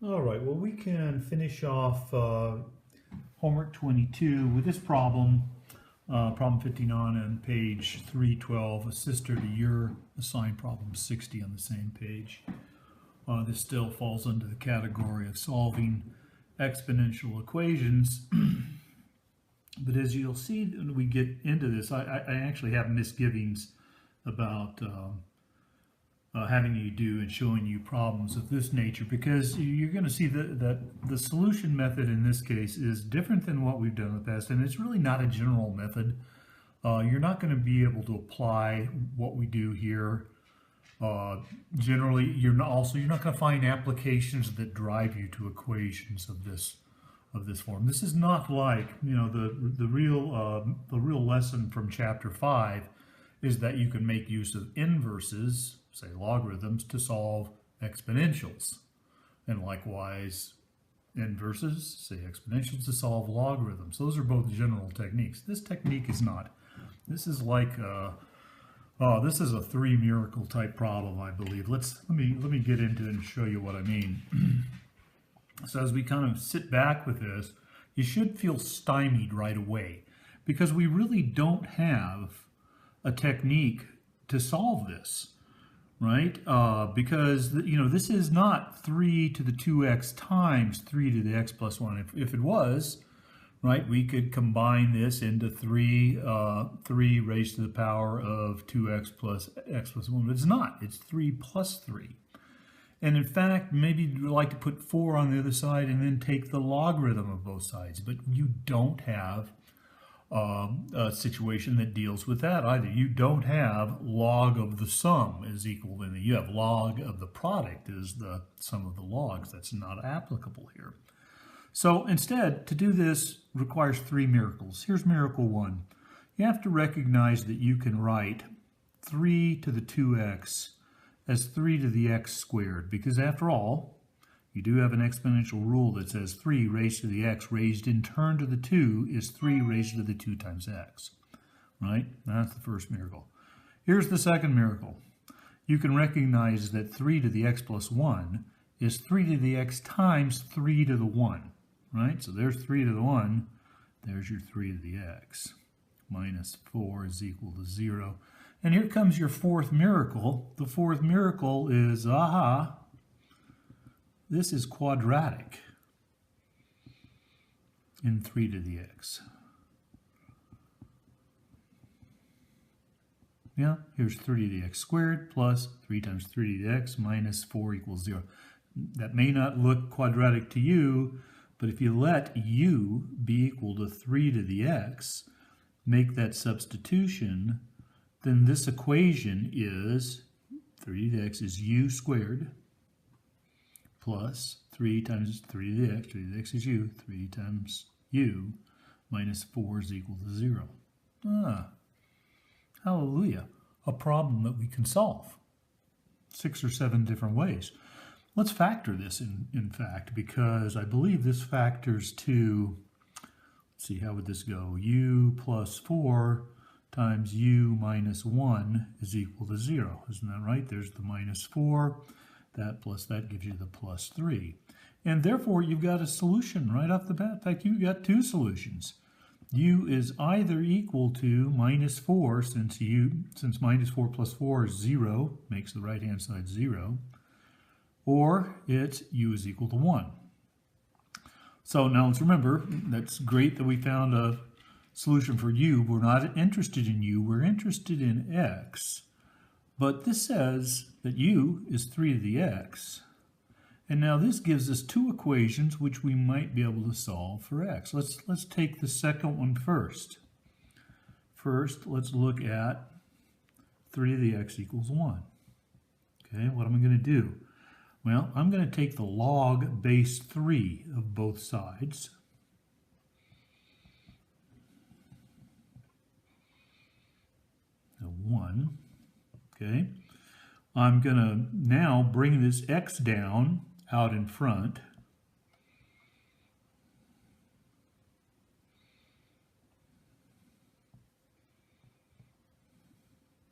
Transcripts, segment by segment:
All right, well, we can finish off homework 22 with this problem, problem 59 on page 312, a sister to your assigned problem 60 on the same page. This still falls under the category of solving exponential equations. But as you'll see when we get into this, I actually have misgivings about having you do and showing you problems of this nature, because you're going to see that the solution method in this case is different than what we've done in the past, and it's really not a general method. You're not going to be able to apply what we do here. Generally, you're not going to find applications that drive you to equations of this form. This is not like, the real lesson from chapter 5 is that you can make use of inverses, say logarithms, to solve exponentials, and likewise inverses, say exponentials, to solve logarithms. Those are both general techniques. This technique is not. This is like this is a three miracle type problem, I believe. Let me get into it and show you what I mean. So as we kind of sit back with this, you should feel stymied right away, because we really don't have a technique to solve this, right? Because this is not 3 to the 2x times 3 to the x plus 1. If it was, right, we could combine this into 3 raised to the power of 2x plus x plus 1, but it's not. It's 3 plus 3. And in fact, maybe you'd like to put 4 on the other side and then take the logarithm of both sides, but you don't have a situation that deals with that either. You don't have log of the sum is equal to, you have log of the product is the sum of the logs. That's not applicable here. So instead, to do this requires 3 miracles. Here's miracle 1. You have to recognize that you can write 3 to the 2x as 3 to the x squared, because after all, you do have an exponential rule that says 3 raised to the x raised in turn to the 2 is 3 raised to the 2 times x, right? That's the first miracle. Here's the second miracle. You can recognize that 3 to the x plus 1 is 3 to the x times 3 to the 1, right? So there's 3 to the 1, there's your 3 to the x. Minus 4 is equal to 0. And here comes your fourth miracle. The fourth miracle is, this is quadratic in 3 to the x. Yeah, here's 3 to the x squared plus 3 times 3 to the x minus 4 equals 0. That may not look quadratic to you, but if you let u be equal to 3 to the x, make that substitution, then this equation is 3 to the x is u squared plus 3 times 3 to the x, 3 to the x is u, 3 times u minus 4 is equal to 0. Hallelujah. A problem that we can solve 6 or 7 different ways. Let's factor this in fact, because I believe this factors to, let's see, how would this go? U plus 4 times u minus 1 is equal to 0. Isn't that right? There's the minus 4. That plus that gives you the plus 3. And therefore, you've got a solution right off the bat. In fact, you've got 2 solutions. U is either equal to minus 4, since minus 4 plus 4 is 0, makes the right-hand side 0, or it's u is equal to 1. So now let's remember, that's great that we found a solution for u. We're not interested in u, we're interested in x. But this says that u is 3 to the x. And now this gives us 2 equations which we might be able to solve for x. Let's take the second one first. First, let's look at 3 to the x equals 1. Okay, what am I going to do? Well, I'm going to take the log base 3 of both sides. So 1. Okay. I'm going to now bring this x down out in front.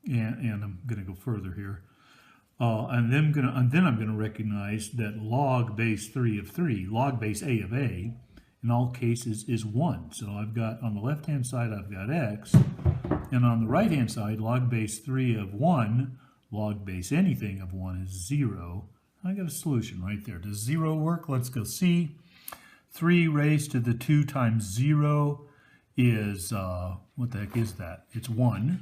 And I'm going to go further here. and then I'm gonna recognize that log base 3 of 3, log base a of a, in all cases is 1. So I've got, on the left-hand side, I've got x, and on the right-hand side, log base 3 of 1, log base anything of 1 is 0. I got a solution right there. Does 0 work? Let's go see. 3 raised to the 2 times 0 is, what the heck is that? It's 1.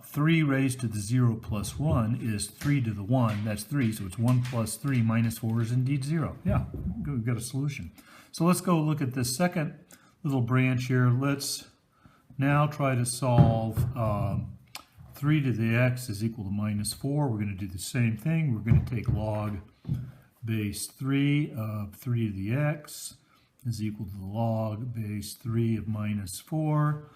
3 raised to the 0 plus 1 is 3 to the 1. That's 3, so it's 1 plus 3 minus 4 is indeed 0. Yeah, we've got a solution. So let's go look at this second little branch here. Let's now try to solve 3 to the x is equal to minus 4. We're going to do the same thing. We're going to take log base 3 of 3 to the x is equal to the log base 3 of minus 4.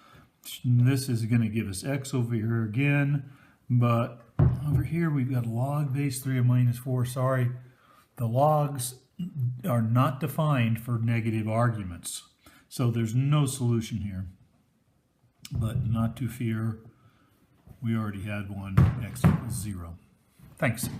This is going to give us x over here again, but over here we've got log base 3 of minus 4. Sorry, the logs are not defined for negative arguments, so there's no solution here. But not to fear, we already had one, x equals 0. Thanks.